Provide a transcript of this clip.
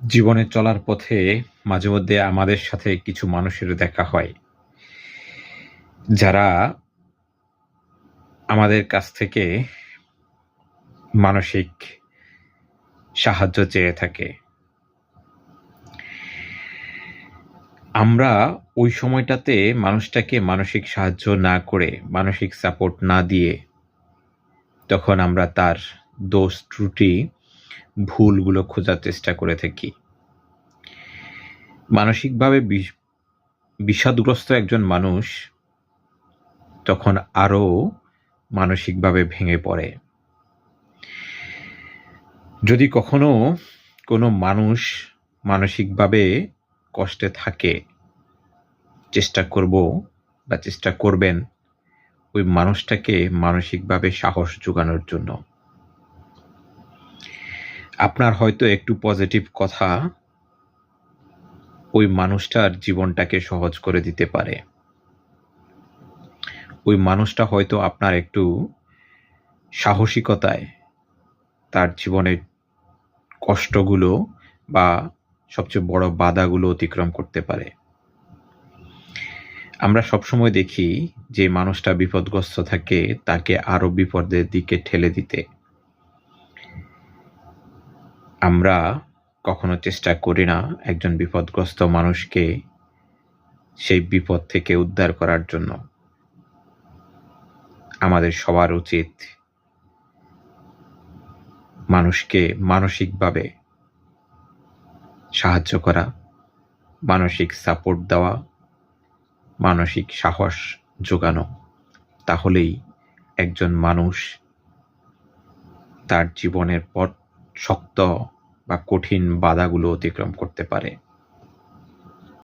জীবনে চলার পথে মাঝেমধ্যে আমাদের সাথে কিছু মানুষের দেখা হয়, যারা আমাদের কাছ থেকে মানসিক সাহায্য চেয়ে থাকে। আমরা ওই সময়টাতে মানুষটাকে মানসিক সাহায্য না করে, মানসিক সাপোর্ট না দিয়ে, তখন আমরা তার দোষ ত্রুটি, ভুলগুলো খোঁজার চেষ্টা করে থাকি। মানসিকভাবে বিষাদগ্রস্ত একজন মানুষ তখন আরও মানসিকভাবে ভেঙে পড়ে। যদি কখনো কোনো মানুষ মানসিকভাবে কষ্টে থাকে, চেষ্টা করব বা চেষ্টা করবেন ওই মানুষটাকে মানসিকভাবে সাহস জোগানোর জন্য। আপনার হয়তো একটু পজিটিভ কথা ওই মানুষটার জীবনটাকে সহজ করে দিতে পারে। ওই মানুষটা হয়তো আপনার একটু সাহসিকতায় তার জীবনের কষ্টগুলো বা সবচেয়ে বড় বাধাগুলো অতিক্রম করতে পারে। আমরা সবসময় দেখি যে মানুষটা বিপদগ্রস্ত থাকে তাকে আরো বিপদের দিকে ঠেলে দিতে। আমরা কখনো চেষ্টা করি না একজন বিপদগ্রস্ত মানুষকে সেই বিপদ থেকে উদ্ধার করার জন্য। আমাদের সবার উচিত মানুষকে মানসিকভাবে সাহায্য করা, মানসিক সাপোর্ট দেওয়া, মানসিক সাহস জোগানো। তাহলেই একজন মানুষ তার জীবনের পথ শক্ত বা কঠিন বাধাগুলো অতিক্রম করতে পারে।